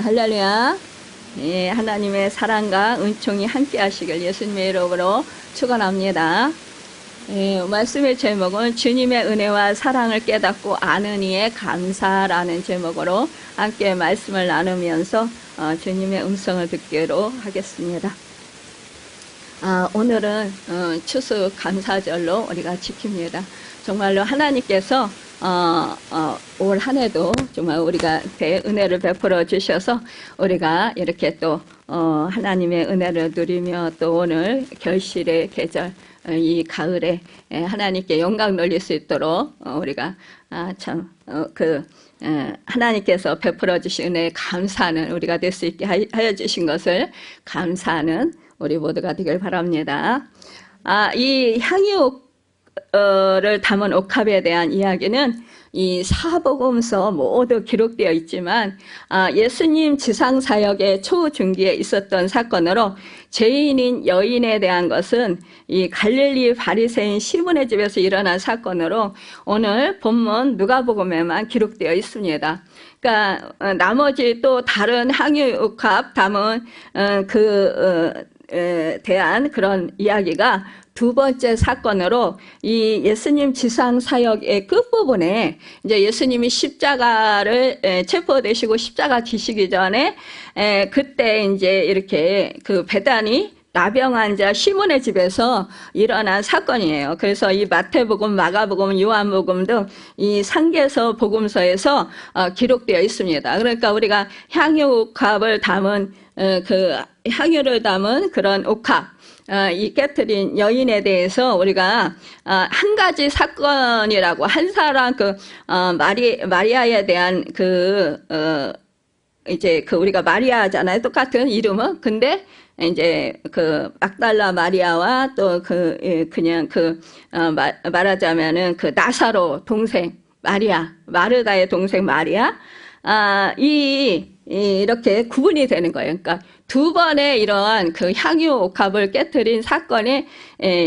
할렐루야. 예, 하나님의 사랑과 은총이 함께 하시길 예수님의 이름으로 축원합니다. 예, 말씀의 제목은 주님의 은혜와 사랑을 깨닫고 아는 이에 감사라는 제목으로 함께 말씀을 나누면서 주님의 음성을 듣기로 하겠습니다. 오늘은 추수 감사절로 우리가 지킵니다. 정말로 하나님께서 올 한 해도 정말 우리가 은혜를 베풀어 주셔서 우리가 이렇게 또 하나님의 은혜를 누리며 또 오늘 결실의 계절 이 가을에 하나님께 영광 돌릴 수 있도록 우리가 하나님께서 베풀어 주신 은혜에 감사하는 우리가 될 수 있게 하여 주신 것을 감사하는 우리 모두가 되길 바랍니다. 이 향유를 담은 옥합에 대한 이야기는 이 사복음서 모두 기록되어 있지만 예수님 지상사역의 초중기에 있었던 사건으로 죄인인 여인에 대한 것은 이 갈릴리 바리새인 시몬의 집에서 일어난 사건으로 오늘 본문 누가복음에만 기록되어 있습니다. 그러니까 나머지 또 다른 향유옥합 담은 대한 그런 이야기가 두 번째 사건으로 이 예수님 지상 사역의 끝부분에 이제 예수님이 십자가를 체포되시고 십자가 지시기 전에 그때 이제 이렇게 그 베다니 나병 환자 시몬의 집에서 일어난 사건이에요. 그래서 이 마태복음, 마가복음, 요한복음 등 이 상계서 복음서에서 기록되어 있습니다. 그러니까 우리가 향유옥합을 담은 그 향유를 담은 그런 옥합 이 깨트린 여인에 대해서 우리가 한 가지 사건이라고 한 사람 마리아에 대한 이제 우리가 마리아잖아요. 똑같은 이름은. 근데 이제 막달라 마리아와 또 말하자면은 나사로 동생 마리아, 마르다의 동생 마리아, 이렇게 구분이 되는 거예요. 그러니까 두 번의 이러한 향유옥합을 깨트린 사건의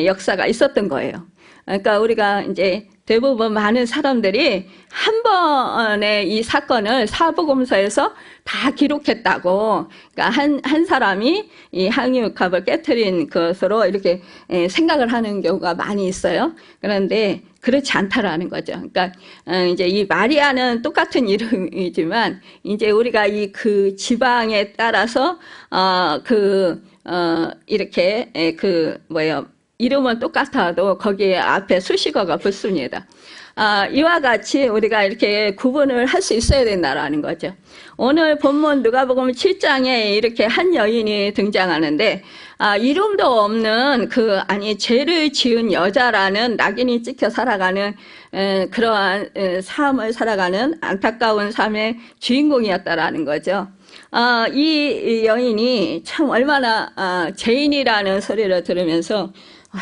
역사가 있었던 거예요. 그러니까 우리가 이제 대부분 많은 사람들이 한 번의 이 사건을 사복음서에서 다 기록했다고, 그러니까 한 사람이 이 향유옥합을 깨트린 것으로 이렇게 생각을 하는 경우가 많이 있어요. 그런데 그렇지 않다라는 거죠. 그러니까 이제 이 마리아는 똑같은 이름이지만 이제 우리가 그 지방에 따라서 이렇게 이름은 똑같아도 거기에 앞에 수식어가 붙습니다. 이와 같이 우리가 이렇게 구분을 할 수 있어야 된다라는 거죠. 오늘 본문 누가복음 7장에 이렇게 한 여인이 등장하는데 이름도 없는 죄를 지은 여자라는 낙인이 찍혀 살아가는 그러한 삶을 살아가는 안타까운 삶의 주인공이었다라는 거죠. 이 여인이 참 얼마나 죄인이라는 소리를 들으면서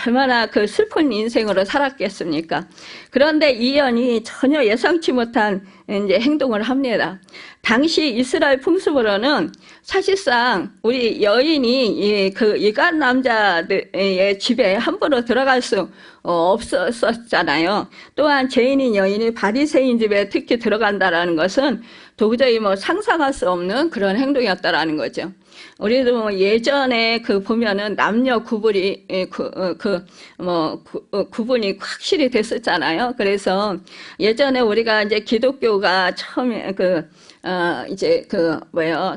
얼마나 슬픈 인생으로 살았겠습니까? 그런데 이 여인이 전혀 예상치 못한 이제 행동을 합니다. 당시 이스라엘 풍습으로는 사실상 우리 여인이 이간 남자들의 집에 함부로 들어갈 수 없었잖아요. 또한 죄인인 여인이 바리새인 집에 특히 들어간다라는 것은 도저히 상상할 수 없는 그런 행동이었다라는 거죠. 우리도 예전에 보면은 남녀 구분이 구분이 확실히 됐었잖아요. 그래서 예전에 우리가 이제 기독교가 처음에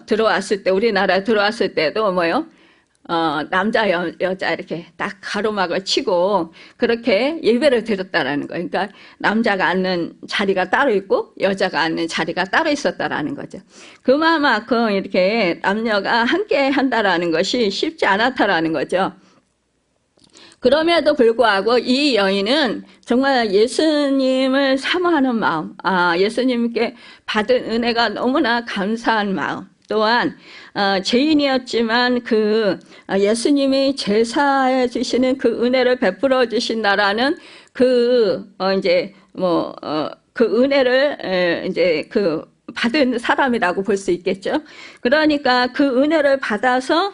들어왔을 때, 우리나라에 들어왔을 때도 남자 여자 이렇게 딱 가로막을 치고 그렇게 예배를 드렸다라는 거예요. 그러니까 남자가 앉는 자리가 따로 있고 여자가 앉는 자리가 따로 있었다라는 거죠. 그만큼 이렇게 남녀가 함께 한다라는 것이 쉽지 않았다라는 거죠. 그럼에도 불구하고 이 여인은 정말 예수님을 사모하는 마음, 예수님께 받은 은혜가 너무나 감사한 마음, 또한 죄인이었지만 예수님이 제사해 주시는 은혜를 베풀어 주신다라는 은혜를 받은 사람이라고 볼 수 있겠죠. 그러니까 은혜를 받아서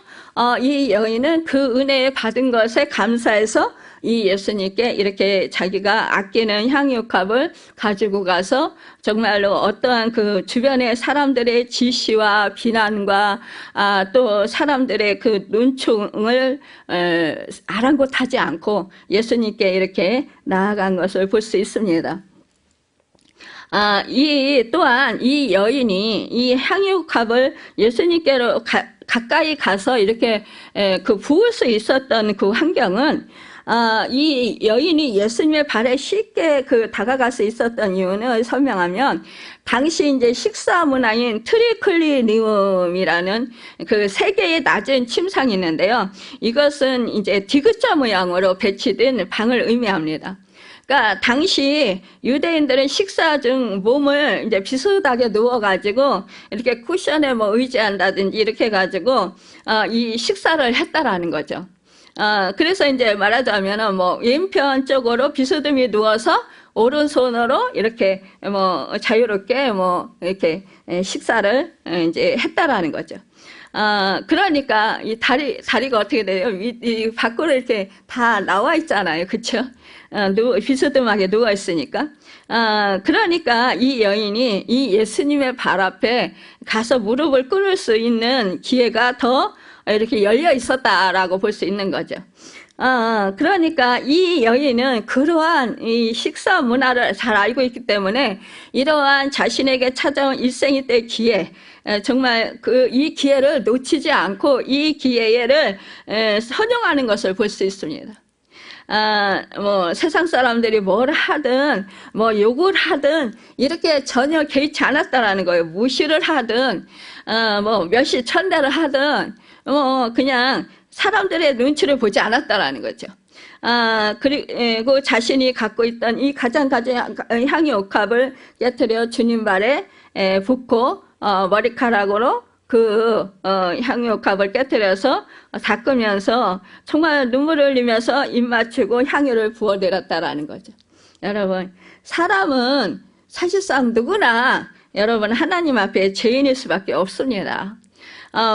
이 여인은 은혜 받은 것에 감사해서 이 예수님께 이렇게 자기가 아끼는 향유값을 가지고 가서 정말로 어떠한 그 주변의 사람들의 지시와 비난과 또 사람들의 그 눈총을 아랑곳하지 않고 예수님께 이렇게 나아간 것을 볼 수 있습니다. 또한 이 여인이 이 향유값을 예수님께로 가까이 가서 이렇게 그 부을 수 있었던 그 환경은 이 여인이 예수님의 발에 쉽게 다가갈 수 있었던 이유는 설명하면 당시 이제 식사 문화인 트리클리니움이라는 그 세 개의 낮은 침상이 있는데요. 이것은 이제 디귿자 모양으로 배치된 방을 의미합니다. 그러니까 당시 유대인들은 식사 중 몸을 이제 비슷하게 누워가지고 이렇게 쿠션에 뭐 의지한다든지 이렇게 해가지고 이 식사를 했다라는 거죠. 그래서 이제 말하자면은 뭐 왼편 쪽으로 비스듬히 누워서 오른손으로 이렇게 뭐 자유롭게 뭐 이렇게 식사를 이제 했다라는 거죠. 그러니까 이 다리가 어떻게 돼요? 이 밖으로 이렇게 다 나와 있잖아요. 그쵸? 비스듬하게 누워 있으니까. 그러니까 이 여인이 이 예수님의 발 앞에 가서 무릎을 꿇을 수 있는 기회가 더 이렇게 열려 있었다라고 볼 수 있는 거죠. 그러니까 이 여인은 그러한 이 식사 문화를 잘 알고 있기 때문에 이러한 자신에게 찾아온 일생이 때 기회, 정말 이 기회를 놓치지 않고 이 기회를 선용하는 것을 볼 수 있습니다. 뭐 세상 사람들이 뭘 하든 뭐 욕을 하든 이렇게 전혀 개의치 않았다라는 거예요. 무시를 하든 뭐 멸시 천대를 하든 뭐 그냥 사람들의 눈치를 보지 않았다라는 거죠. 그리고 자신이 갖고 있던 이 가장 향유 옥합을 깨트려 주님 발에 붓고 머리카락으로 향유 옥합을 깨트려서 닦으면서 정말 눈물을 흘리면서 입 맞추고 향유를 부어내렸다라는 거죠. 여러분, 사람은 사실상 누구나 여러분 하나님 앞에 죄인일 수밖에 없습니다.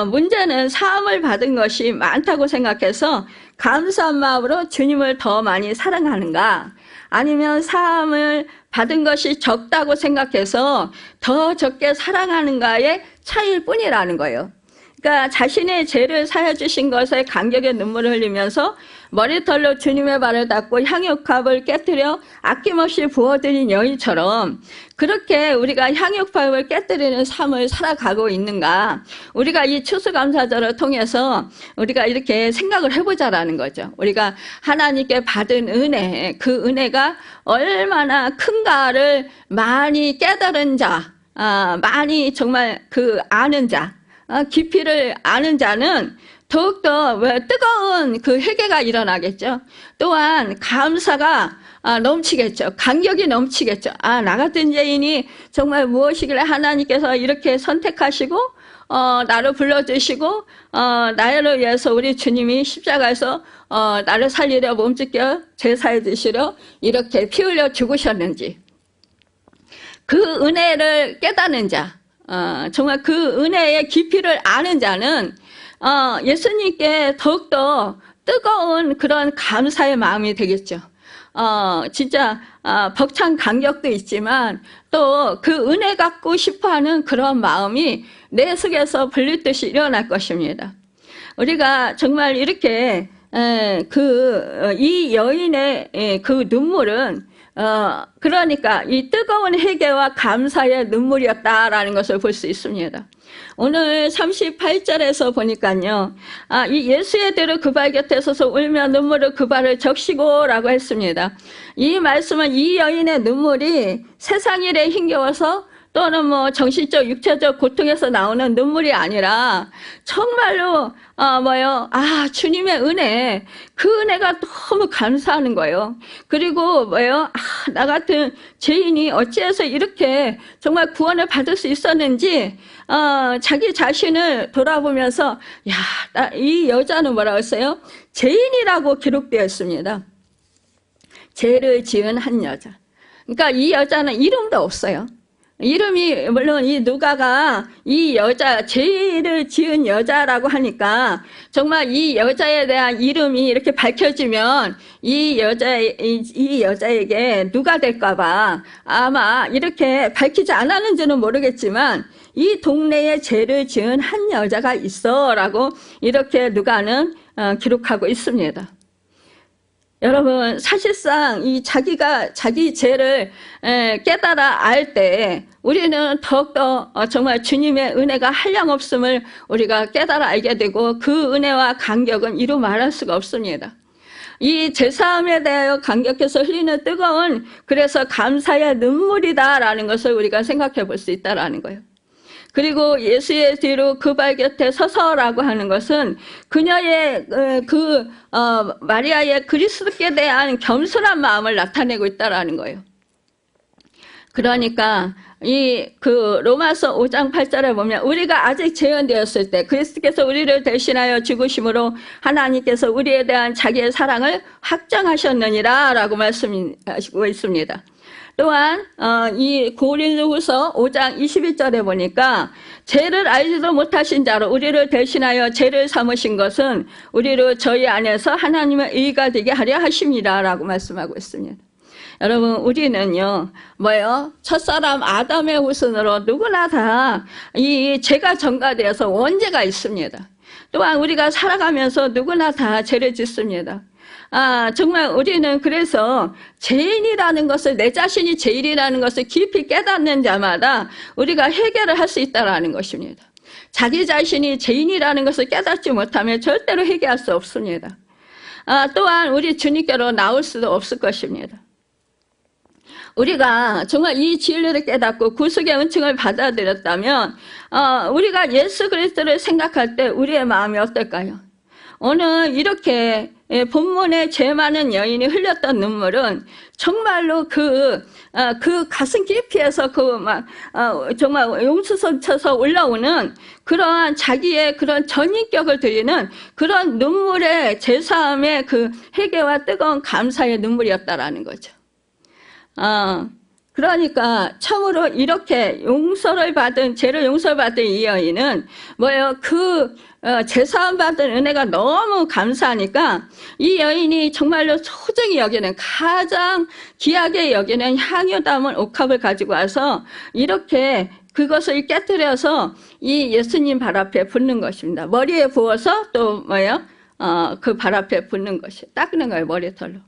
문제는 사함을 받은 것이 많다고 생각해서 감사한 마음으로 주님을 더 많이 사랑하는가, 아니면 사함을 받은 것이 적다고 생각해서 더 적게 사랑하는가의 차이일 뿐이라는 거예요. 그러니까 자신의 죄를 사여 주신 것에 감격의 눈물을 흘리면서 머리털로 주님의 발을 닦고 향유값을 깨뜨려 아낌없이 부어드린 여인처럼 그렇게 우리가 향유값을 깨뜨리는 삶을 살아가고 있는가, 우리가 이 추수감사절을 통해서 우리가 이렇게 생각을 해보자라는 거죠. 우리가 하나님께 받은 은혜, 그 은혜가 얼마나 큰가를 많이 깨달은 자, 많이 정말 아는 자, 깊이를 아는 자는 더욱더 뜨거운 회개가 일어나겠죠. 또한 감사가 넘치겠죠. 감격이 넘치겠죠. 나 같은 죄인이 정말 무엇이길래 하나님께서 이렇게 선택하시고 나를 불러주시고 나를 위해서 우리 주님이 십자가에서 나를 살리려 몸짓겨 제사해 주시려 이렇게 피 흘려 죽으셨는지, 그 은혜를 깨닫는 자, 정말 그 은혜의 깊이를 아는 자는 예수님께 더욱더 뜨거운 그런 감사의 마음이 되겠죠. 진짜 벅찬 감격도 있지만 또 그 은혜 갖고 싶어하는 그런 마음이 내 속에서 불리듯이 일어날 것입니다. 우리가 정말 이렇게 이 여인의 그 눈물은 그러니까 이 뜨거운 회개와 감사의 눈물이었다라는 것을 볼 수 있습니다. 오늘 38절에서 보니까요, 이 예수의 대로 그 발 곁에 서서 울며 눈물을 그 발을 적시고라고 했습니다. 이 말씀은 이 여인의 눈물이 세상 일에 힘겨워서 또는 뭐 정신적, 육체적 고통에서 나오는 눈물이 아니라 정말로 주님의 은혜, 그 은혜가 너무 감사하는 거예요. 그리고 나 같은 죄인이 어찌해서 이렇게 정말 구원을 받을 수 있었는지 자기 자신을 돌아보면서 이 여자는 뭐라고 했어요? 죄인이라고 기록되어 있습니다. 죄를 지은 한 여자. 그러니까 이 여자는 이름도 없어요. 이름이 물론 이 누가가 이 여자 죄를 지은 여자라고 하니까 정말 이 여자에 대한 이름이 이렇게 밝혀지면 이 여자에게 누가 될까봐 아마 이렇게 밝히지 않았는지는 모르겠지만 이 동네에 죄를 지은 한 여자가 있어라고 이렇게 누가는 기록하고 있습니다. 여러분, 사실상 이 자기가 자기 죄를 깨달아 알 때 우리는 더욱더 정말 주님의 은혜가 한량없음을 우리가 깨달아 알게 되고 그 은혜와 감격은 이루 말할 수가 없습니다. 이 제사함에 대하여 감격해서 흘리는 뜨거운 그래서 감사의 눈물이다라는 것을 우리가 생각해 볼 수 있다라는 거예요. 그리고 예수의 뒤로 그 발 곁에 서서라고 하는 것은 그녀의 마리아의 그리스도께 대한 겸손한 마음을 나타내고 있다라는 거예요. 그러니까 로마서 5장 8절에 보면 우리가 아직 재현되었을 때 그리스도께서 우리를 대신하여 죽으심으로 하나님께서 우리에 대한 자기의 사랑을 확정하셨느니라 라고 말씀하시고 있습니다. 또한 이 고린도후서 5장 21절에 보니까 죄를 알지도 못하신 자로 우리를 대신하여 죄를 삼으신 것은 우리로 저희 안에서 하나님의 의가 되게 하려 하심이라 라고 말씀하고 있습니다. 여러분, 우리는요, 첫사람 아담의 후손으로 누구나 다 이 죄가 전가되어서 원죄가 있습니다. 또한 우리가 살아가면서 누구나 다 죄를 짓습니다. 정말 우리는 그래서 죄인이라는 것을, 내 자신이 죄인이라는 것을 깊이 깨닫는 자마다 우리가 해결을 할 수 있다는 것입니다. 자기 자신이 죄인이라는 것을 깨닫지 못하면 절대로 해결할 수 없습니다. 또한 우리 주님께로 나올 수도 없을 것입니다. 우리가 정말 이 진리를 깨닫고 구속의 은총을 받아들였다면 우리가 예수 그리스도를 생각할 때 우리의 마음이 어떨까요? 오늘 이렇게 본문에 죄 많은 여인이 흘렸던 눈물은 정말로 그 가슴 깊이에서 정말 용수선 쳐서 올라오는 그러한 자기의 그런 전인격을 드리는 그런 눈물의 제사함의 그 회개와 뜨거운 감사의 눈물이었다라는 거죠. 그러니까 참으로 이렇게 죄를 용서받은 이 여인은 제사함 받은 은혜가 너무 감사하니까 이 여인이 정말로 소중히 여기는, 가장 귀하게 여기는 향유 담은 옥합을 가지고 와서 이렇게 그것을 깨뜨려서 이 예수님 발 앞에 붓는 것입니다. 머리에 부어서 또 그 발 앞에 붓는 것이, 닦는 거예요, 머리털로.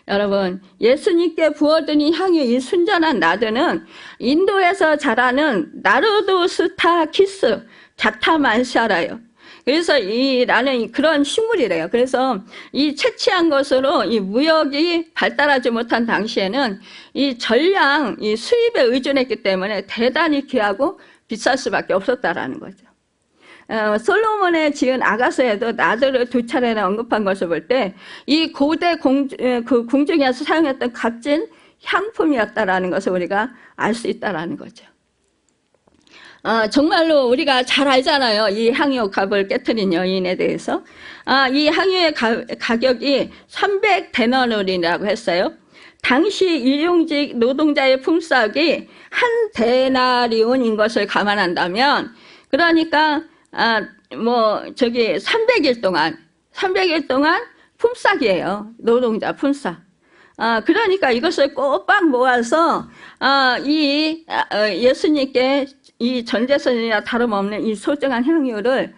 여러분, 예수님께 부어드린 향유, 이 순전한 나드는 인도에서 자라는 나르도스타키스 자타만샤라요. 그래서 나는 그런 식물이래요. 그래서 이 채취한 것으로 이 무역이 발달하지 못한 당시에는 이 전량, 이 수입에 의존했기 때문에 대단히 귀하고 비쌀 수밖에 없었다라는 거죠. 솔로몬의 지은 아가서에도 나드를 2차례나 언급한 것을 볼 때 이 고대 궁중에서 사용했던 값진 향품이었다라는 것을 우리가 알 수 있다라는 거죠. 정말로 우리가 잘 알잖아요. 이 향유 값을 깨트린 여인에 대해서. 이 향유의 가격이 300데나리온이라고 했어요. 당시 일용직 노동자의 품삯이 한 데나리온인 것을 감안한다면, 그러니까 300일 동안 품삯이에요. 노동자 품삯. 그러니까 이것을 꼬박 모아서 예수님께 이 전제선이나 다름없는 이 소중한 향유를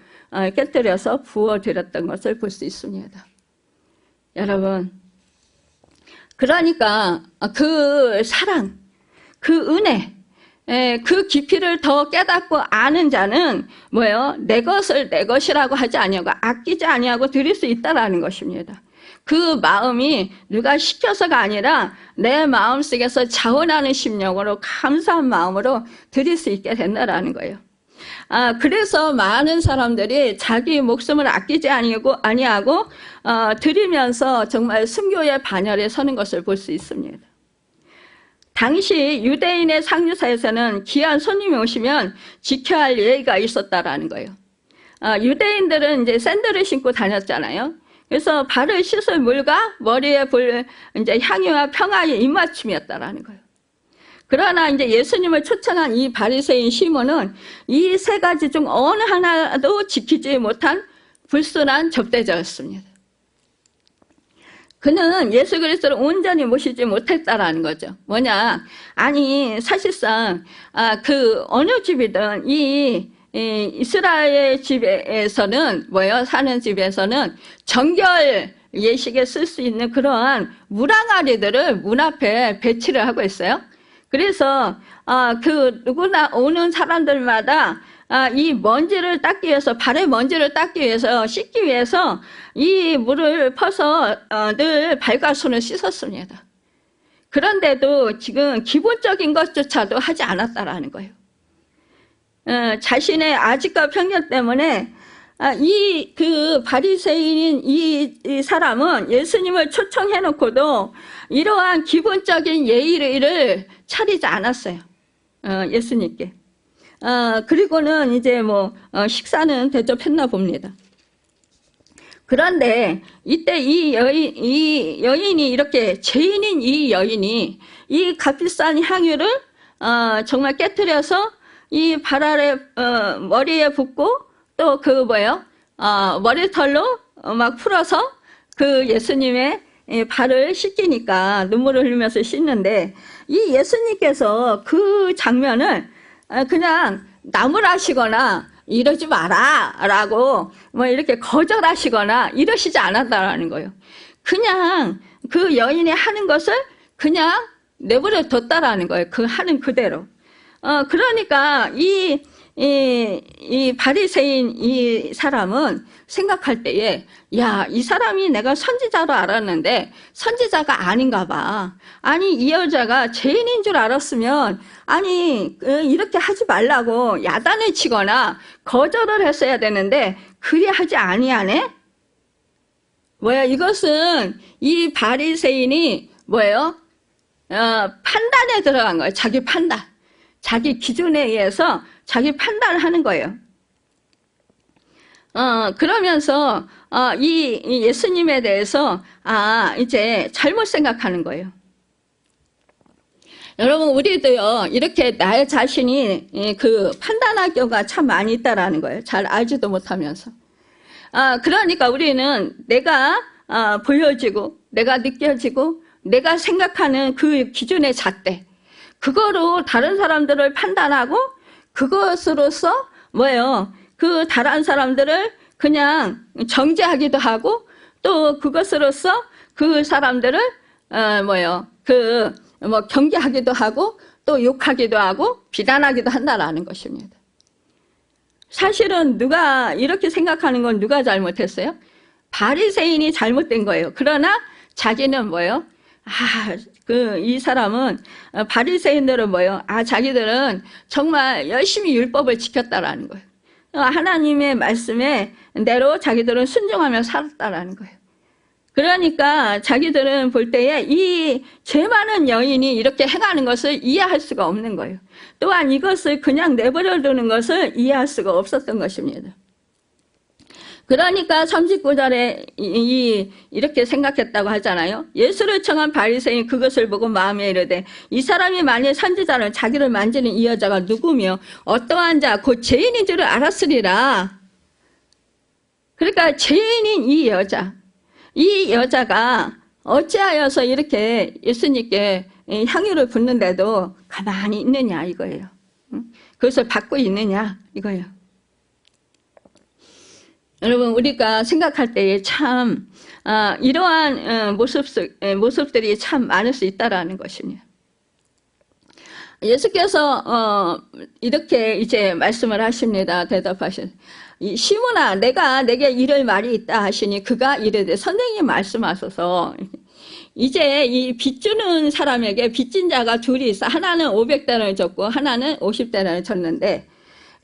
깨뜨려서 부어드렸던 것을 볼 수 있습니다. 여러분, 그러니까 그 사랑, 그 은혜, 그 깊이를 더 깨닫고 아는 자는 내 것을 내 것이라고 하지 아니하고 아끼지 아니하고 드릴 수 있다라는 것입니다. 그 마음이 누가 시켜서가 아니라 내 마음속에서 자원하는 심령으로, 감사한 마음으로 드릴 수 있게 된다라는 거예요. 그래서 많은 사람들이 자기 목숨을 아끼지 아니하고 드리면서 정말 순교의 반열에 서는 것을 볼 수 있습니다. 당시 유대인의 상류사에서는 귀한 손님이 오시면 지켜야 할 예의가 있었다라는 거예요. 유대인들은 이제 샌들을 신고 다녔잖아요. 그래서 발을 씻을 물과 머리에 볼 이제 향유와 평화의 입맞춤이었다라는 거예요. 그러나 이제 예수님을 초청한 이 바리새인 시몬은 이 세 가지 중 어느 하나도 지키지 못한 불순한 접대자였습니다. 그는 예수 그리스도를 온전히 모시지 못했다라는 거죠. 뭐냐? 아니 사실상 그 어느 집이든 이 이스라엘 집에서는 뭐예요? 사는 집에서는 정결 예식에 쓸 수 있는 그러한 물항아리들을 문 앞에 배치를 하고 있어요. 그래서 그 누구나 오는 사람들마다 이 먼지를 닦기 위해서, 발의 먼지를 닦기 위해서, 씻기 위해서 이 물을 퍼서 늘 발과 손을 씻었습니다. 그런데도 지금 기본적인 것조차도 하지 않았다라는 거예요. 자신의 아집과 편견 때문에 이 그 바리새인인 이 사람은 예수님을 초청해놓고도 이러한 기본적인 예의를 차리지 않았어요. 예수님께. 그리고는 이제 뭐 식사는 대접했나 봅니다. 그런데 이때 이 여인이 이렇게 죄인인 이 여인이 이 값비싼 향유를 정말 깨트려서 이 발 아래 머리에 붓고 또 그 뭐예요? 머리털로 막 풀어서 그 예수님의 발을 씻기니까 눈물을 흘리면서 씻는데 이 예수님께서 그 장면을 그냥 나무라시거나 이러지 마라 라고 뭐 이렇게 거절하시거나 이러시지 않았다라는 거예요. 그냥 그 여인이 하는 것을 그냥 내버려 뒀다라는 거예요. 그 하는 그대로. 그러니까 이 바리새인 이 사람은 생각할 때에 야, 이 사람이 내가 선지자로 알았는데 선지자가 아닌가 봐. 아니 이 여자가 죄인인 줄 알았으면 아니 이렇게 하지 말라고 야단을 치거나 거절을 했어야 되는데 그리하지 아니하네? 뭐야 이것은 이 바리새인이 뭐예요? 판단에 들어간 거예요. 자기 판단. 자기 기준에 의해서 자기 판단을 하는 거예요. 그러면서 이 예수님에 대해서 이제 잘못 생각하는 거예요. 여러분 우리도요 이렇게 나의 자신이 그 판단할 경우가 참 많이 있다라는 거예요. 잘 알지도 못하면서. 그러니까 우리는 내가 보여지고 내가 느껴지고 내가 생각하는 그 기준의 잣대 그거로 다른 사람들을 판단하고 그것으로서 뭐예요? 그 다른 사람들을 그냥 정죄하기도 하고 또 그것으로서 그 사람들을 뭐예요? 뭐 경계하기도 하고 또 욕하기도 하고 비난하기도 한다라는 것입니다. 사실은 누가 이렇게 생각하는 건 누가 잘못했어요? 바리새인이 잘못된 거예요. 그러나 자기는 뭐예요? 이 사람은 바리새인들은 뭐예요? 자기들은 정말 열심히 율법을 지켰다라는 거예요. 하나님의 말씀에 대로 자기들은 순종하며 살았다라는 거예요. 그러니까 자기들은 볼 때에 이 죄 많은 여인이 이렇게 행하는 것을 이해할 수가 없는 거예요. 또한 이것을 그냥 내버려 두는 것을 이해할 수가 없었던 것입니다. 그러니까 39절에 이렇게 생각했다고 하잖아요. 예수를 청한 바리새인 그것을 보고 마음에 이르되 이 사람이 만일 선지자는 자기를 만지는 이 여자가 누구며 어떠한 자 곧 죄인인 줄을 알았으리라. 그러니까 죄인인 이 여자가 어찌하여서 이렇게 예수님께 향유를 붓는데도 가만히 있느냐 이거예요. 그것을 받고 있느냐 이거예요. 여러분 우리가 생각할 때에 참 이러한 모습들이 참 많을 수 있다라는 것입니다. 예수께서 이렇게 이제 말씀을 하십니다. 대답하신 시몬아 내가 내게 이를 말이 있다 하시니 그가 이르되 선생님 말씀하소서. 이제 이 빚주는 사람에게 빚진 자가 둘이 있어. 하나는 500데나리를 줬고 하나는 50데나리를 줬는데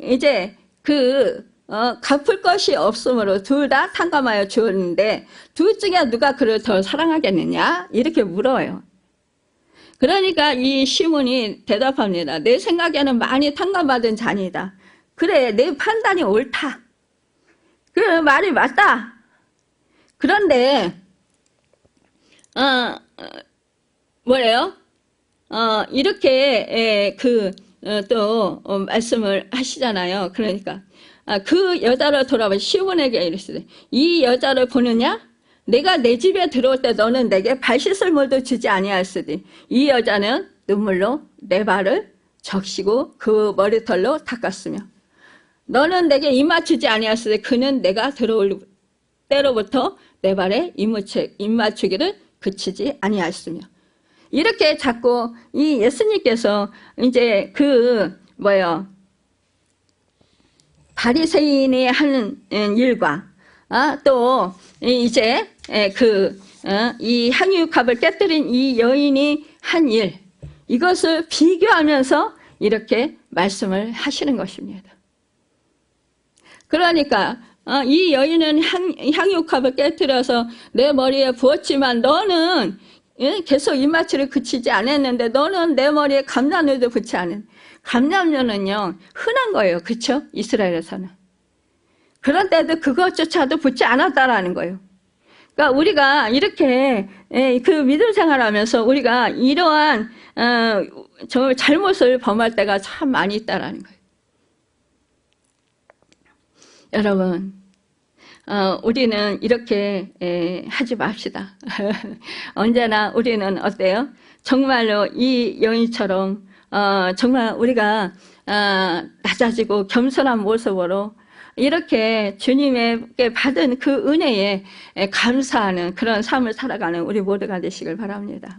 이제 갚을 것이 없으므로 둘 다 탕감하여 주었는데 둘 중에 누가 그를 더 사랑하겠느냐? 이렇게 물어요. 그러니까 이 시몬이 대답합니다. 내 생각에는 많이 탕감받은 자니다. 그래 내 판단이 옳다. 그 말이 맞다. 그런데 뭐래요? 이렇게 또 말씀을 하시잖아요. 그러니까 그 여자를 돌아봐 시몬에게 이르시되 이 여자를 보느냐? 내가 내 집에 들어올 때 너는 내게 발 씻을 물도 주지 아니하였으니 이 여자는 눈물로 내 발을 적시고 그 머리털로 닦았으며 너는 내게 입 맞추지 아니하였으니 그는 내가 들어올 때로부터 내 발에 입 맞추기를 그치지 아니하였으며 이렇게 자꾸 이 예수님께서 이제 바리새인이 하는 일과 또 이제 이 향유값을 깨뜨린 이 여인이 한 일 이것을 비교하면서 이렇게 말씀을 하시는 것입니다. 그러니까 이 여인은 향유값을 깨뜨려서 내 머리에 부었지만 너는 계속 입맞추를 그치지 않았는데 너는 내 머리에 감람유도 붙지 않은 감람유는요 흔한 거예요. 그렇죠? 이스라엘에서는. 그런데도 그것조차도 붙지 않았다라는 거예요. 그러니까 우리가 이렇게 그 믿음 생활하면서 우리가 이러한 정말 잘못을 범할 때가 참 많이 있다라는 거예요. 여러분, 우리는 이렇게 하지 맙시다. 언제나 우리는 어때요? 정말로 이 여인처럼 정말 우리가 낮아지고 겸손한 모습으로 이렇게 주님에게 받은 그 은혜에 감사하는 그런 삶을 살아가는 우리 모두가 되시길 바랍니다.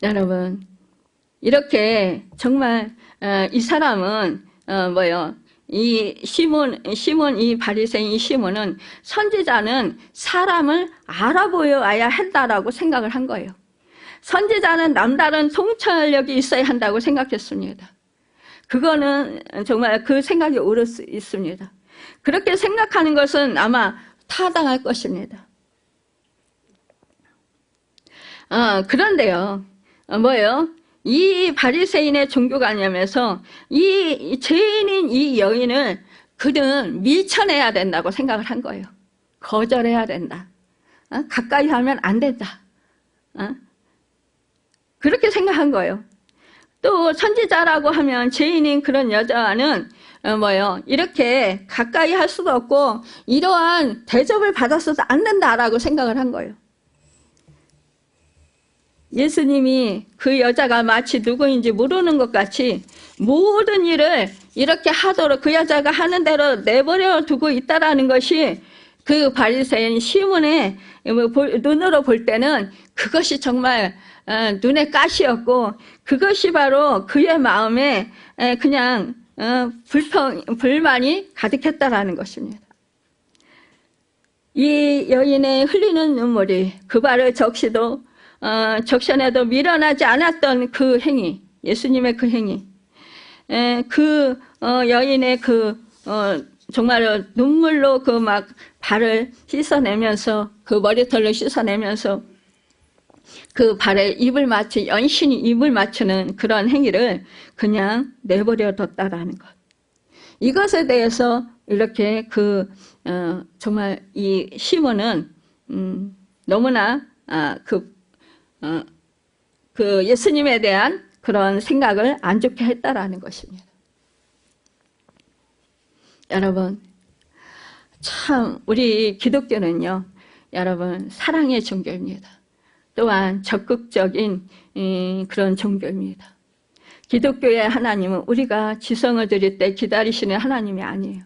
여러분, 이렇게 정말 이 사람은 이 시몬 이 바리새인 이 시몬은 선지자는 사람을 알아보여야 한다라고 생각을 한 거예요. 선지자는 남다른 통찰력이 있어야 한다고 생각했습니다. 그거는 정말 그 생각이 옳을 수 있습니다. 그렇게 생각하는 것은 아마 타당할 것입니다. 그런데요, 이 바리새인의 종교관념에서 이 죄인인 이 여인을 그는 밀쳐내야 된다고 생각을 한 거예요. 거절해야 된다. 가까이 하면 안 된다. 그렇게 생각한 거예요. 또 선지자라고 하면 죄인인 그런 여자는 이렇게 가까이 할 수도 없고 이러한 대접을 받았어도 안 된다라고 생각을 한 거예요. 예수님이 그 여자가 마치 누구인지 모르는 것 같이 모든 일을 이렇게 하도록 그 여자가 하는 대로 내버려 두고 있다라는 것이 그 바리새인 시몬의 눈으로 볼 때는 그것이 정말 눈에 가시였고 그것이 바로 그의 마음에 그냥 불만이 가득했다라는 것입니다. 이 여인의 흘리는 눈물이 그 발을 적셔내도 밀어나지 않았던 그 행위, 예수님의 그 행위, 여인의 정말 눈물로 막 발을 씻어내면서 그 머리털로 씻어내면서 그 발에 연신히 입을 맞추는 그런 행위를 그냥 내버려 뒀다라는 것. 이것에 대해서 이렇게 정말 이 시몬은 너무나 예수님에 대한 그런 생각을 안 좋게 했다라는 것입니다. 여러분, 참 우리 기독교는요, 여러분 사랑의 종교입니다. 또한 적극적인 그런 종교입니다. 기독교의 하나님은 우리가 지성을 드릴 때 기다리시는 하나님이 아니에요.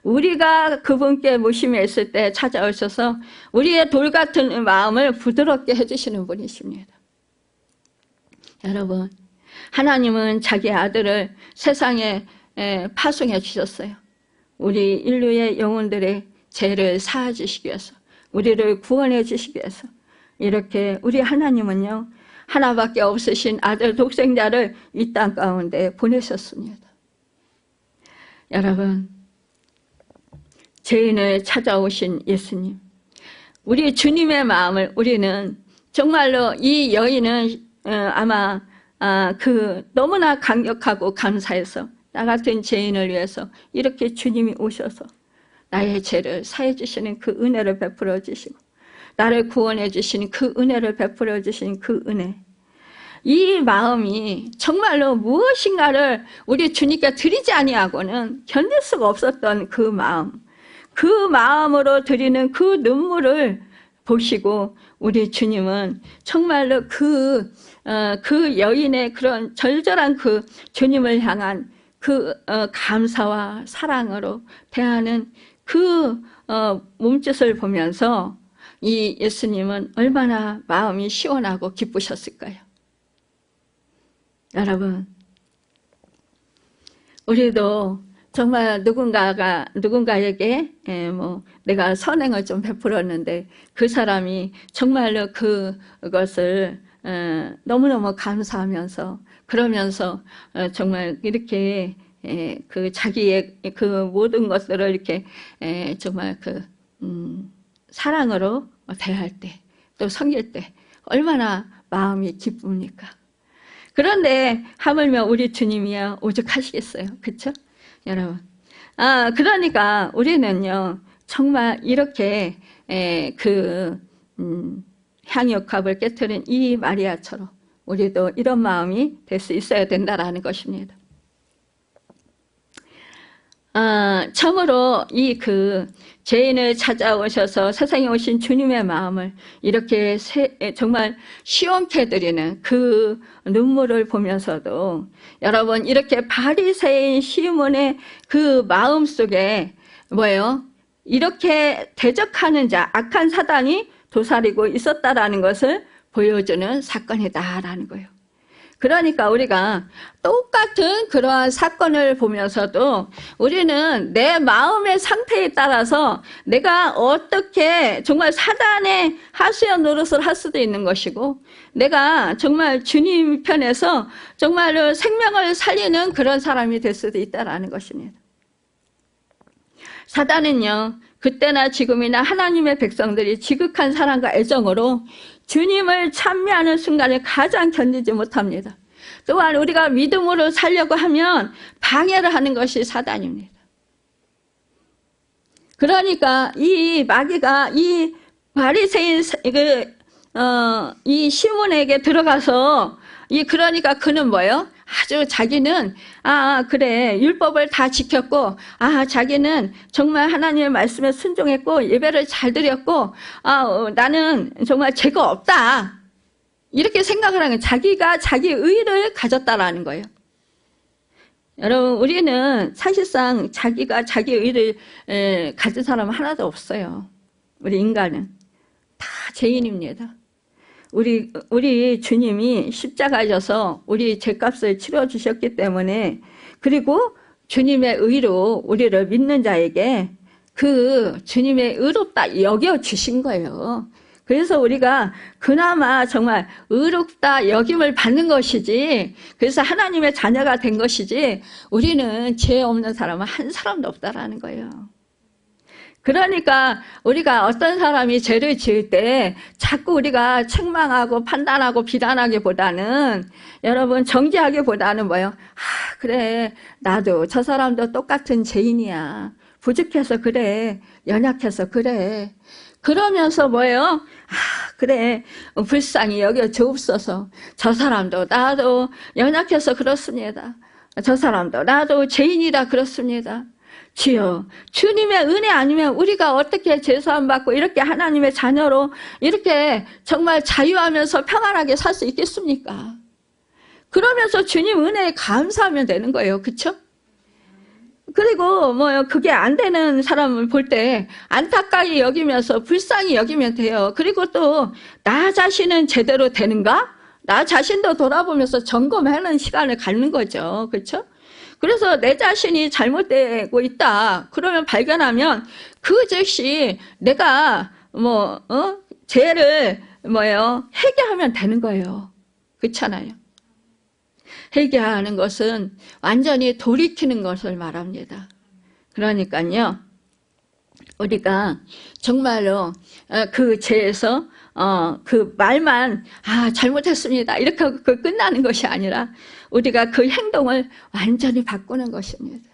우리가 그분께 모심에 있을 때 찾아오셔서 우리의 돌 같은 마음을 부드럽게 해주시는 분이십니다. 여러분, 하나님은 자기 아들을 세상에 파송해 주셨어요. 우리 인류의 영혼들의 죄를 사해 주시기 위해서, 우리를 구원해 주시기 위해서. 이렇게 우리 하나님은요, 하나밖에 없으신 아들 독생자를 이 땅 가운데 보내셨습니다. 여러분, 죄인을 찾아오신 예수님, 우리 주님의 마음을 우리는 정말로 이 여인은 아마 너무나 강력하고 감사해서 나 같은 죄인을 위해서 이렇게 주님이 오셔서 나의 죄를 사해 주시는 그 은혜를 베풀어 주시고 나를 구원해 주신 그 은혜를 베풀어 주신 그 은혜, 이 마음이 정말로 무엇인가를 우리 주님께 드리지 아니하고는 견딜 수가 없었던 그 마음, 그 마음으로 드리는 그 눈물을 보시고 우리 주님은 정말로 그 여인의 그런 절절한 그 주님을 향한 그 감사와 사랑으로 대하는 그 몸짓을 보면서 이 예수님은 얼마나 마음이 시원하고 기쁘셨을까요? 여러분, 우리도 정말 누군가에게 내가 선행을 좀 베풀었는데 그 사람이 정말로 그것을 너무너무 감사하면서 그러면서 정말 이렇게 그 자기의 그 모든 것들을 이렇게 정말 그 사랑으로 대할 때, 또 섬길 때 얼마나 마음이 기쁩니까? 그런데 하물며 우리 주님이야 오죽하시겠어요, 그렇죠? 여러분, 그러니까 우리는요 정말 이렇게 향유값을 깨트린 이 마리아처럼 우리도 이런 마음이 될 수 있어야 된다라는 것입니다. 참으로 이 죄인을 찾아오셔서 세상에 오신 주님의 마음을 이렇게 정말 시원케 드리는 그 눈물을 보면서도 여러분, 이렇게 바리새인 시몬의 그 마음 속에 뭐예요? 이렇게 대적하는 자, 악한 사단이 도사리고 있었다라는 것을 보여주는 사건이다라는 거예요. 그러니까 우리가 똑같은 그러한 사건을 보면서도 우리는 내 마음의 상태에 따라서 내가 어떻게 정말 사단의 하수연 노릇을 할 수도 있는 것이고, 내가 정말 주님 편에서 정말로 생명을 살리는 그런 사람이 될 수도 있다라는 것입니다. 사단은요, 그때나 지금이나 하나님의 백성들이 지극한 사랑과 애정으로 주님을 찬미하는 순간을 가장 견디지 못합니다. 또한 우리가 믿음으로 살려고 하면 방해를 하는 것이 사단입니다. 그러니까 이 마귀가 이 바리새인 이 시몬에게 들어가서 그러니까 그는 뭐예요? 아주 자기는 그래, 율법을 다 지켰고 자기는 정말 하나님의 말씀에 순종했고 예배를 잘 드렸고 나는 정말 죄가 없다, 이렇게 생각을 하는 거예요. 자기가 자기 의를 가졌다라는 거예요. 여러분, 우리는 사실상 자기가 자기 의를 가진 사람은 하나도 없어요. 우리 인간은 다 죄인입니다. 우리 주님이 십자가에 져서 우리 죄값을 치러주셨기 때문에, 그리고 주님의 의로 우리를 믿는 자에게 그 주님의 의롭다 여겨주신 거예요. 그래서 우리가 그나마 정말 의롭다 여김을 받는 것이지, 그래서 하나님의 자녀가 된 것이지, 우리는 죄 없는 사람은 한 사람도 없다라는 거예요. 그러니까 우리가 어떤 사람이 죄를 지을 때 자꾸 우리가 책망하고 판단하고 비난하기보다는, 여러분, 정죄하기보다는 뭐예요? 그래, 나도 저 사람도 똑같은 죄인이야. 부족해서 그래, 연약해서 그래. 그러면서 뭐예요? 그래, 불쌍히 여겨 주옵소서. 저 사람도 나도 연약해서 그렇습니다. 저 사람도 나도 죄인이라 그렇습니다. 주여, 주님의 은혜 아니면 우리가 어떻게 죄사함 받고 이렇게 하나님의 자녀로 이렇게 정말 자유하면서 평안하게 살 수 있겠습니까? 그러면서 주님 은혜에 감사하면 되는 거예요. 그렇죠? 그리고 그게 안 되는 사람을 볼 때 안타까이 여기면서 불쌍히 여기면 돼요. 그리고 또 나 자신은 제대로 되는가? 나 자신도 돌아보면서 점검하는 시간을 갖는 거죠. 그렇죠? 그래서 내 자신이 잘못되고 있다, 그러면 발견하면 그 즉시 내가 죄를 회개하면 되는 거예요. 그렇잖아요. 회개하는 것은 완전히 돌이키는 것을 말합니다. 그러니까요, 우리가 정말로 그 죄에서 그 말만 잘못했습니다 이렇게 끝나는 것이 아니라 우리가 그 행동을 완전히 바꾸는 것입니다.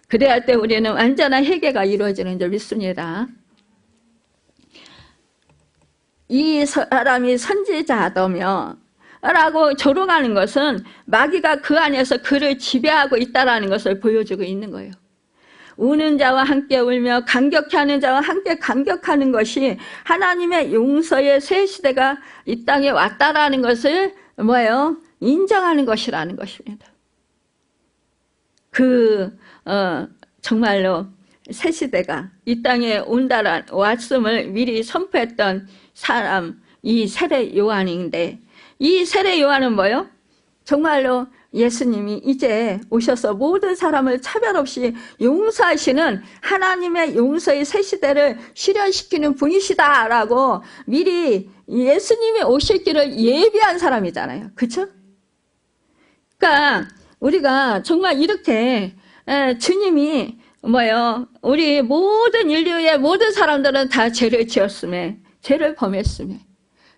그래야 할 때 우리는 완전한 회개가 이루어지는 줄 믿습니다. 이 사람이 선지자더며 라고 조롱하는 것은 마귀가 그 안에서 그를 지배하고 있다는 것을 보여주고 있는 거예요. 우는 자와 함께 울며 감격해하는 자와 함께 감격하는 것이 하나님의 용서의 새 시대가 이 땅에 왔다라는 것을 뭐예요? 인정하는 것이라는 것입니다. 정말로 새 시대가 이 땅에 왔음을 미리 선포했던 사람, 이 세례 요한인데, 이 세례 요한은 뭐예요? 정말로 예수님이 이제 오셔서 모든 사람을 차별 없이 용서하시는 하나님의 용서의 새 시대를 실현시키는 분이시다라고 미리 예수님이 오실 길을 예비한 사람이잖아요. 그렇죠? 그러니까 우리가 정말 이렇게 주님이 뭐예요? 우리 모든 인류의 모든 사람들은 다 죄를 지었음에, 죄를 범했음에,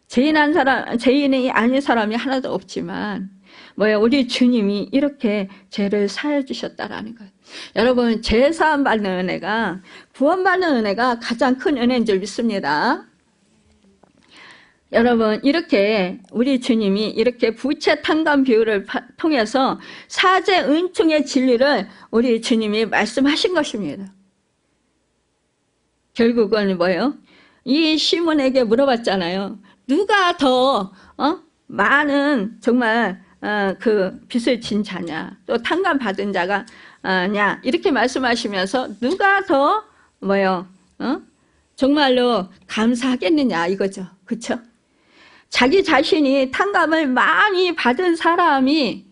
죄인이 아닌 사람이 하나도 없지만 뭐예요? 우리 주님이 이렇게 죄를 사해 주셨다라는 거예요. 여러분, 죄 사함 받는 은혜가, 구원받는 은혜가 가장 큰 은혜인 줄 믿습니다. 여러분, 이렇게 우리 주님이 이렇게 부채 탕감 비유를 통해서 사제 은총의 진리를 우리 주님이 말씀하신 것입니다. 결국은 뭐예요? 이 시몬에게 물어봤잖아요. 누가 더 많은 정말 그 빚을 진 자냐, 또 탕감 받은 자가 냐, 이렇게 말씀하시면서 누가 더 뭐요? 정말로 감사하겠느냐 이거죠. 그렇죠? 자기 자신이 탕감을 많이 받은 사람이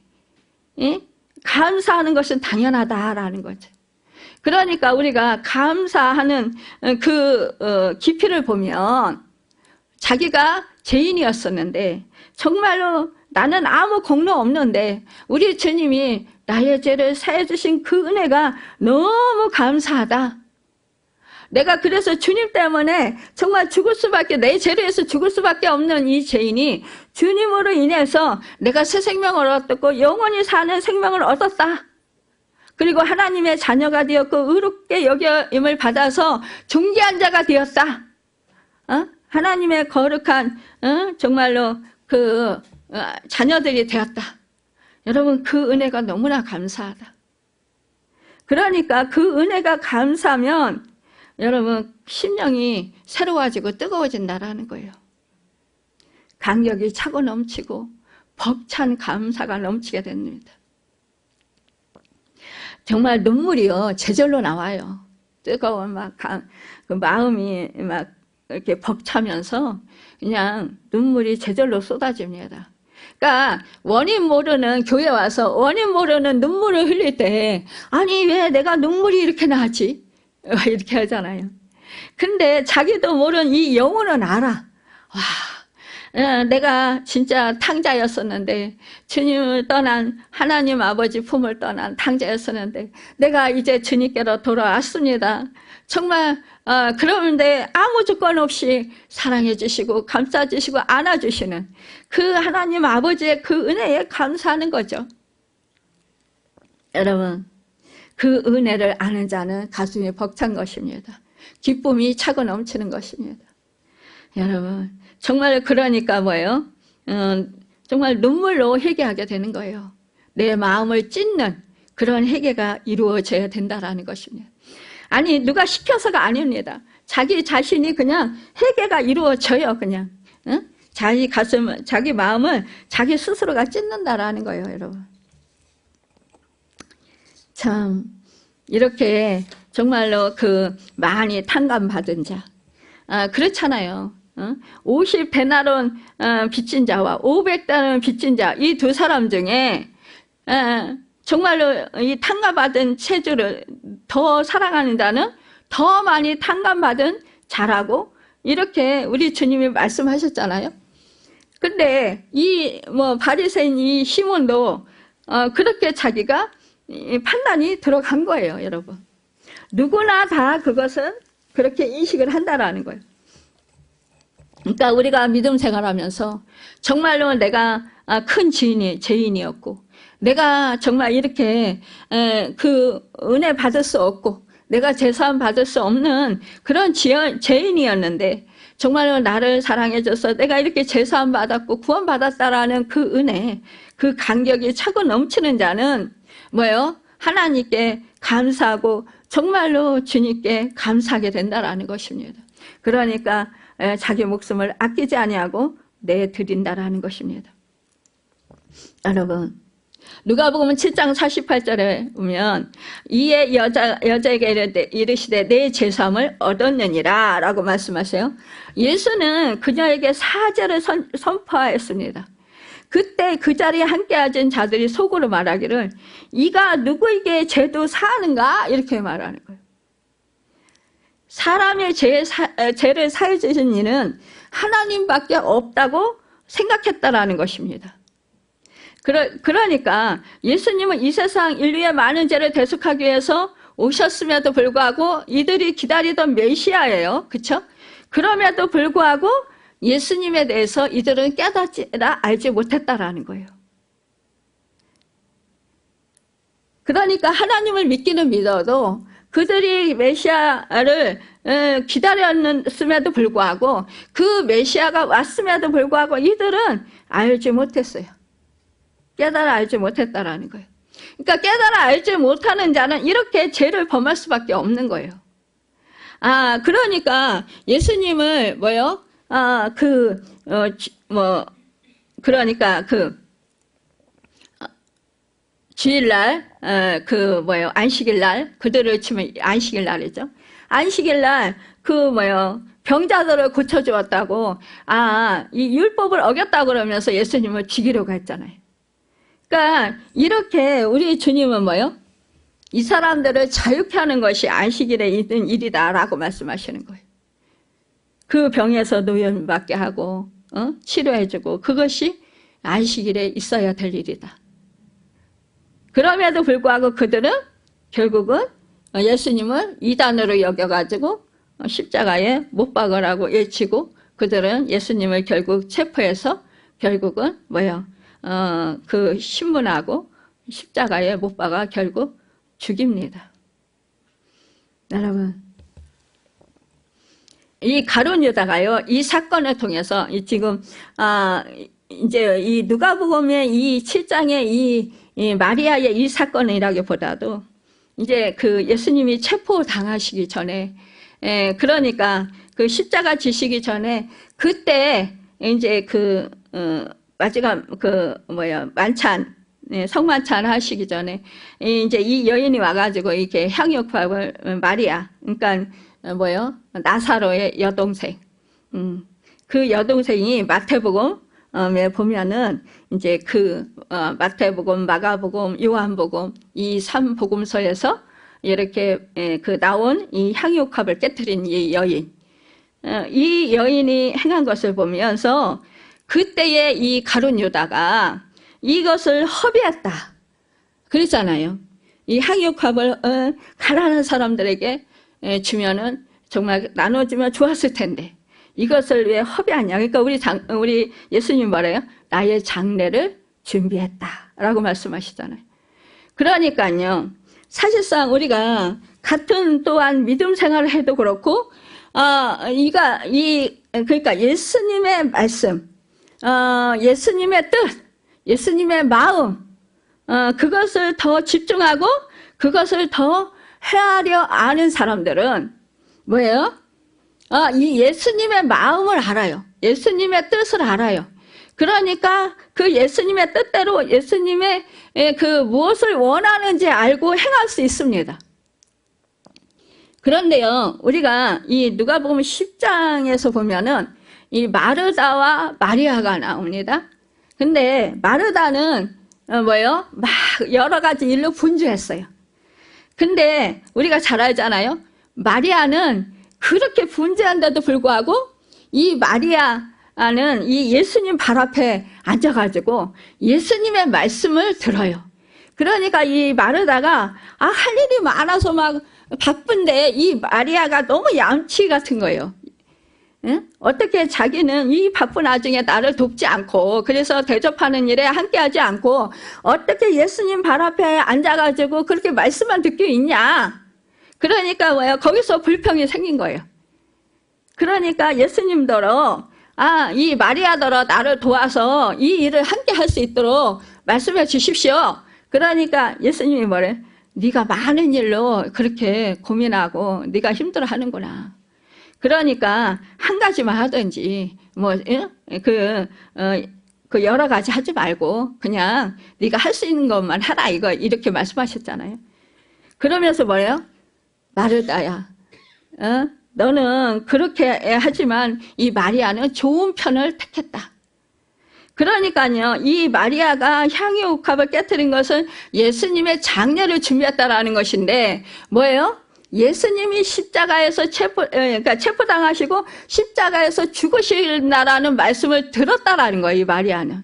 감사하는 것은 당연하다라는 거죠. 그러니까 우리가 감사하는 그 깊이를 보면 자기가 죄인이었었는데 정말로 나는 아무 공로 없는데 우리 주님이 나의 죄를 사해 주신 그 은혜가 너무 감사하다. 내가 그래서 주님 때문에 정말 죽을 수밖에, 내 죄로 해서 죽을 수밖에 없는 이 죄인이 주님으로 인해서 내가 새 생명을 얻었고 영원히 사는 생명을 얻었다. 그리고 하나님의 자녀가 되었고 의롭게 여김을 받아서 존귀한 자가 되었다. 하나님의 거룩한 정말로 그 자녀들이 되었다. 여러분, 그 은혜가 너무나 감사하다. 그러니까 그 은혜가 감사하면 여러분 심령이 새로워지고 뜨거워진다라는 거예요. 감격이 차고 넘치고 벅찬 감사가 넘치게 됩니다. 정말 눈물이요 제절로 나와요. 뜨거운 그 마음이 막 이렇게 벅차면서 그냥 눈물이 제절로 쏟아집니다. 그러니까 원인 모르는, 교회 와서 원인 모르는 눈물을 흘릴 때 아니 왜 내가 눈물이 이렇게 나지? 이렇게 하잖아요. 근데 자기도 모르는 이 영혼은 알아. 와, 내가 진짜 탕자였었는데, 주님을 떠난, 하나님 아버지 품을 떠난 탕자였었는데 내가 이제 주님께로 돌아왔습니다. 정말 그런데 아무 조건 없이 사랑해 주시고 감싸 주시고 안아 주시는 그 하나님 아버지의 그 은혜에 감사하는 거죠. 여러분, 그 은혜를 아는 자는 가슴이 벅찬 것입니다. 기쁨이 차고 넘치는 것입니다. 여러분, 정말 그러니까 뭐예요? 정말 눈물로 회개하게 되는 거예요. 내 마음을 찢는 그런 회개가 이루어져야 된다라는 것입니다. 아니, 누가 시켜서가 아닙니다. 자기 자신이 그냥 회개가 이루어져요. 그냥 자기 가슴을, 자기 마음을 자기 스스로가 찢는다라는 거예요, 여러분. 참 이렇게 정말로 그 많이 탕감받은 자, 그렇잖아요. 50데나론 빚진 자와 500데나론 빚진 자, 이 두 사람 중에 정말로 이 탕감받은 체주를 더 사랑하는 자는 더 많이 탕감받은 자라고 이렇게 우리 주님이 말씀하셨잖아요. 근데 이 바리새인 이 시몬도 그렇게 자기가 판단이 들어간 거예요, 여러분. 누구나 다 그것은 그렇게 인식을 한다라는 거예요. 그러니까 우리가 믿음 생활하면서 정말로 내가 큰 죄인이었고 내가 정말 이렇게 그 은혜 받을 수 없고 내가 제사함 받을 수 없는 그런 죄인이었는데 정말로 나를 사랑해줘서 내가 이렇게 제사함 받았고 구원 받았다라는 그 은혜, 그 감격이 차고 넘치는 자는 뭐예요? 하나님께 감사하고 정말로 주님께 감사하게 된다라는 것입니다. 그러니까 자기 목숨을 아끼지 아니하고 내드린다라는 것입니다. 여러분, 누가복음 7장 48절에 보면 이에 여자에게 이르시되 내 제사함을 얻었느니라 라고 말씀하세요. 예수는 그녀에게 사죄를 선포하였습니다. 그때 그 자리에 함께 앉은 자들이 속으로 말하기를 이가 누구에게 죄도 사하는가 이렇게 말하는 거예요. 사람의 죄를 사해 주신 이는 하나님밖에 없다고 생각했다라는 것입니다. 그러니까 예수님은 이 세상 인류의 많은 죄를 대속하기 위해서 오셨음에도 불구하고 이들이 기다리던 메시아예요. 그렇죠? 그럼에도 불구하고 예수님에 대해서 이들은 깨닫지라 알지 못했다라는 거예요. 그러니까 하나님을 믿기는 믿어도 그들이 메시아를 기다렸음에도 불구하고 그 메시아가 왔음에도 불구하고 이들은 알지 못했어요. 깨달아 알지 못했다라는 거예요. 그러니까 깨달아 알지 못하는 자는 이렇게 죄를 범할 수밖에 없는 거예요. 그러니까 예수님을 그러니까 주일날, 안식일날, 그들을 치면 안식일날이죠. 안식일날, 병자들을 고쳐주었다고, 이 율법을 어겼다고 그러면서 예수님을 죽이려고 했잖아요. 그러니까, 이렇게 우리 주님은 이 사람들을 자유케 하는 것이 안식일에 있는 일이다라고 말씀하시는 거예요. 그 병에서 노염받게 하고, 치료해주고, 그것이 안식일에 있어야 될 일이다. 그럼에도 불구하고 그들은 결국은 예수님을 이단으로 여겨가지고 십자가에 못 박으라고 외치고 그들은 예수님을 결국 체포해서 결국은 그 신문하고 십자가에 못 박아 결국 죽입니다. 여러분, 이 가룟 유다가요, 이 사건을 통해서 지금 이제 이 누가복음의 이 7장의 이 마리아의 이 사건이라기보다도 이제 그 예수님이 체포 당하시기 전에, 그러니까 그 십자가 지시기 전에 그때 이제 마지막 만찬, 성만찬 하시기 전에 이제 이 여인이 와가지고 이렇게 향유밥을 마리아, 그러니까 나사로의 여동생, 그 여동생이 마태복음에 보면은 이제 마태복음, 마가복음, 요한복음 이 3복음서에서 이렇게 나온 이 향유컵을 깨뜨린 이 여인, 이 여인이 행한 것을 보면서 그때의 이 가룟 유다가 이것을 허비했다 그랬잖아요. 이 향유컵을 가난한 사람들에게 주면은 정말 나눠주면 좋았을 텐데 이것을 왜 허비하냐. 그러니까 우리 예수님 뭐래요? 나의 장례를 준비했다라고 말씀하시잖아요. 그러니까요, 사실상 우리가 같은 또한 믿음 생활을 해도 그렇고, 그러니까 예수님의 말씀, 예수님의 뜻, 예수님의 마음, 그것을 더 집중하고 그것을 더 헤아려 아는 사람들은 뭐예요? 이 예수님의 마음을 알아요. 예수님의 뜻을 알아요. 그러니까 그 예수님의 뜻대로 예수님의 그 무엇을 원하는지 알고 행할 수 있습니다. 그런데요, 우리가 이 누가복음 10장에서 보면은 이 마르다와 마리아가 나옵니다. 근데 마르다는 막 여러 가지 일로 분주했어요. 근데 우리가 잘 알잖아요. 마리아는 그렇게 분주한데도 불구하고 이 마리아는 이 예수님 발 앞에 앉아가지고 예수님의 말씀을 들어요. 그러니까 이 마르다가 할 일이 많아서 막 바쁜데 이 마리아가 너무 얌치 같은 거예요. 응? 어떻게 자기는 이 바쁜 와중에 나를 돕지 않고 그래서 대접하는 일에 함께하지 않고 어떻게 예수님 발 앞에 앉아가지고 그렇게 말씀만 듣고 있냐. 그러니까 거기서 불평이 생긴 거예요. 그러니까 예수님더러 이 마리아더러 나를 도와서 이 일을 함께 할 수 있도록 말씀해 주십시오. 그러니까 예수님이 뭐래? 네가 많은 일로 그렇게 고민하고 네가 힘들어하는구나. 그러니까 한 가지만 하든지 그 여러 가지 하지 말고 그냥 네가 할 수 있는 것만 하라 이렇게 말씀하셨잖아요. 그러면서 뭐래요? 마르다야, 너는 그렇게 하지만 이 마리아는 좋은 편을 택했다. 그러니까요, 이 마리아가 향유 옥합을 깨뜨린 것은 예수님의 장례를 준비했다라는 것인데 뭐예요? 예수님이 십자가에서 체포당하시고 십자가에서 죽으신다라는 말씀을 들었다라는 거예요. 이 마리아는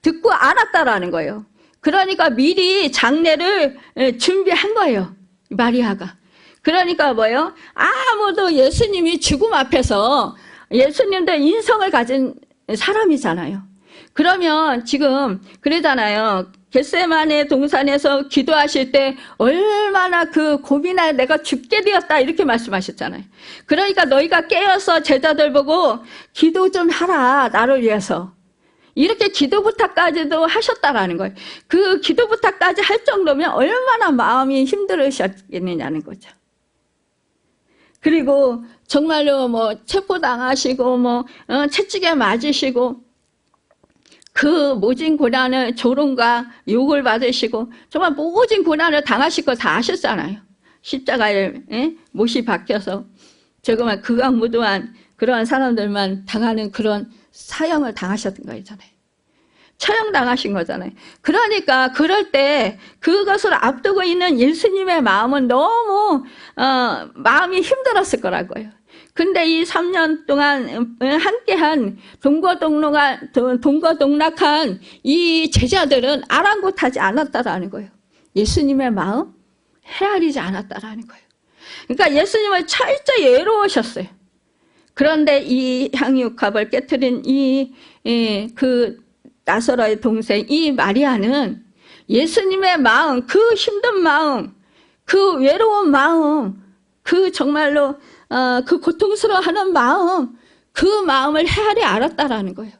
듣고 알았다라는 거예요. 그러니까 미리 장례를 준비한 거예요. 마리아가. 그러니까 뭐예요? 아무도 예수님이 죽음 앞에서 예수님도 인성을 가진 사람이잖아요. 그러면 지금 그러잖아요. 겟세마네 동산에서 기도하실 때 얼마나 그 고민하여 내가 죽게 되었다 이렇게 말씀하셨잖아요. 그러니까 너희가 깨어서 제자들 보고 기도 좀 하라 나를 위해서. 이렇게 기도 부탁까지도 하셨다라는 거예요. 그 기도 부탁까지 할 정도면 얼마나 마음이 힘들으셨겠느냐는 거죠. 그리고 정말로 체포당하시고 채찍에 맞으시고 그 모진 고난을 조롱과 욕을 받으시고 정말 모진 고난을 당하실 거 다 아셨잖아요. 십자가에 못이 박혀서 정말 극악무도한 그러한 사람들만 당하는 그런 사형을 당하셨던 거잖아요. 처형당하신 거잖아요. 그러니까 그럴 때 그것을 앞두고 있는 예수님의 마음은 너무 마음이 힘들었을 거라고요. 근데 이 3년 동안 함께한 동거동락한 이 제자들은 아랑곳하지 않았다라는 거예요. 예수님의 마음 헤아리지 않았다라는 거예요. 그러니까 예수님을 철저히 애로우셨어요. 그런데 이 향유컵을 깨뜨린 그 나사로의 동생 이 마리아는 예수님의 마음, 그 힘든 마음, 그 외로운 마음, 그 정말로 그 고통스러워하는 마음, 그 마음을 헤아리 알았다라는 거예요.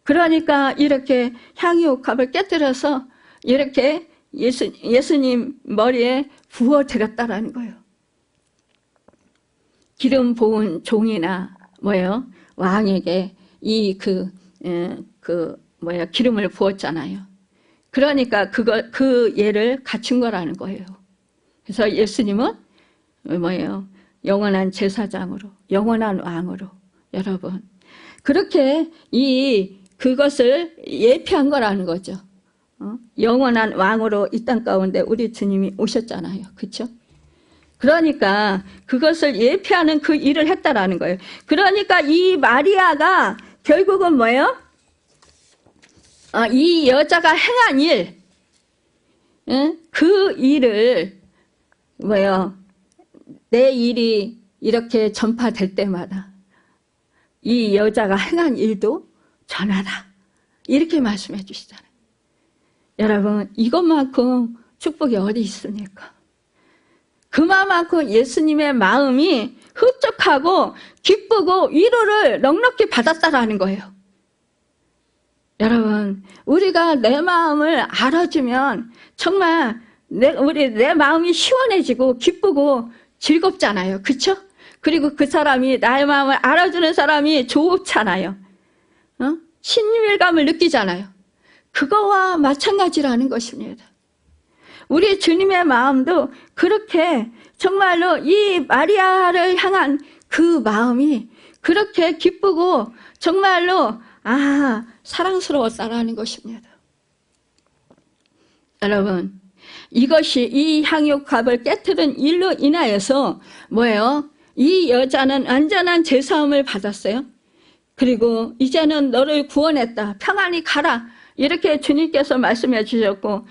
그러니까 이렇게 향유옥합을 깨뜨려서 이렇게 예수님 머리에 부어드렸다라는 거예요. 기름 부은 종이나 왕에게 기름을 부었잖아요. 그러니까 그 예를 갖춘 거라는 거예요. 그래서 예수님은 영원한 제사장으로, 영원한 왕으로, 여러분 그렇게 그것을 예표한 거라는 거죠. 영원한 왕으로 이 땅 가운데 우리 주님이 오셨잖아요. 그렇죠? 그러니까 그것을 예표하는 그 일을 했다라는 거예요. 그러니까 이 마리아가 결국은 이 여자가 행한 일, 그 일을 내 일이 이렇게 전파될 때마다 이 여자가 행한 일도 전하라. 이렇게 말씀해 주시잖아요. 여러분, 이것만큼 축복이 어디 있습니까? 그만큼 예수님의 마음이 흡족하고 기쁘고 위로를 넉넉히 받았다라는 거예요. 여러분, 우리가 내 마음을 알아주면 정말 내 마음이 시원해지고 기쁘고 즐겁잖아요. 그렇죠? 그리고 그 사람이 나의 마음을 알아주는 사람이 좋잖아요. 친밀감을 느끼잖아요. 그거와 마찬가지라는 것입니다. 우리 주님의 마음도 그렇게 정말로 이 마리아를 향한 그 마음이 그렇게 기쁘고 정말로 사랑스러웠다라는 것입니다. 여러분, 이것이 이 향유컵을 깨뜨린 일로 인하여서 이 여자는 완전한 제사함을 받았어요. 그리고 이제는 너를 구원했다. 평안히 가라. 이렇게 주님께서 말씀해 주셨고,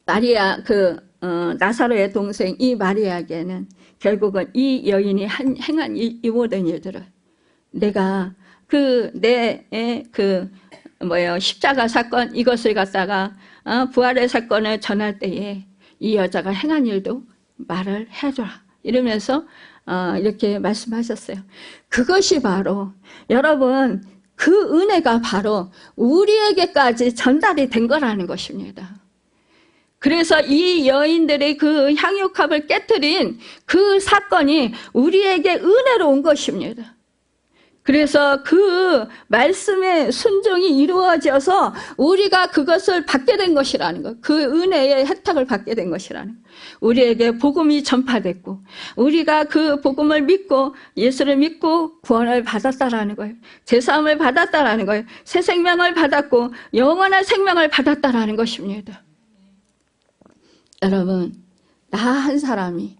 마리아, 나사로의 동생 이 마리아에게는 결국은 이 여인이 행한 이 모든 일들을 내가 십자가 사건 이것을 갖다가 부활의 사건을 전할 때에 이 여자가 행한 일도 말을 해줘라. 이러면서 이렇게 말씀하셨어요. 그것이 바로 여러분 그 은혜가 바로 우리에게까지 전달이 된 거라는 것입니다. 그래서 이 여인들의 그 향유컵을 깨뜨린 그 사건이 우리에게 은혜로 온 것입니다. 그래서 그 말씀의 순종이 이루어져서 우리가 그것을 받게 된 것이라는 것, 그 은혜의 혜택을 받게 된 것이라는 것. 우리에게 복음이 전파됐고 우리가 그 복음을 믿고 예수를 믿고 구원을 받았다라는 거예요. 제사함을 받았다라는 거예요. 새 생명을 받았고 영원한 생명을 받았다라는 것입니다. 여러분, 나 한 사람이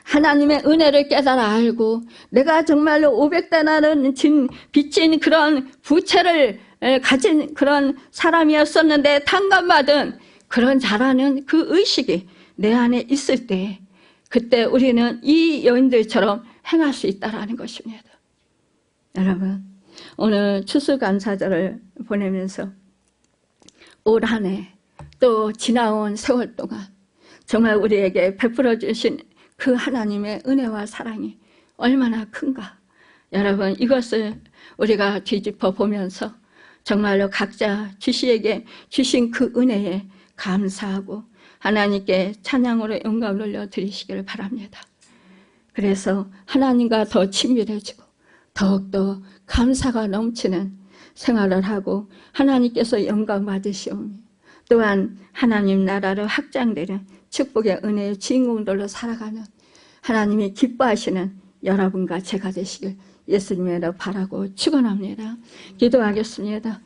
하나님의 은혜를 깨달아 알고 내가 정말로 500데나리온 빚진 그런 부채를 가진 그런 사람이었었는데 탕감받은 그런 자라는 그 의식이 내 안에 있을 때 그때 우리는 이 여인들처럼 행할 수 있다는 것입니다. 여러분, 오늘 추수감사절을 보내면서 올 한 해 또 지나온 세월 동안 정말 우리에게 베풀어 주신 그 하나님의 은혜와 사랑이 얼마나 큰가. 여러분, 이것을 우리가 뒤집어 보면서 정말로 각자 주시에게 주신 그 은혜에 감사하고 하나님께 찬양으로 영광을 올려드리시기를 바랍니다. 그래서 하나님과 더 친밀해지고 더욱더 감사가 넘치는 생활을 하고 하나님께서 영광 받으시오며 또한 하나님 나라로 확장되는 축복의 은혜의 주인공들로 살아가는 하나님이 기뻐하시는 여러분과 제가 되시길 예수님의 이름으로 바라고 축원합니다. 기도하겠습니다.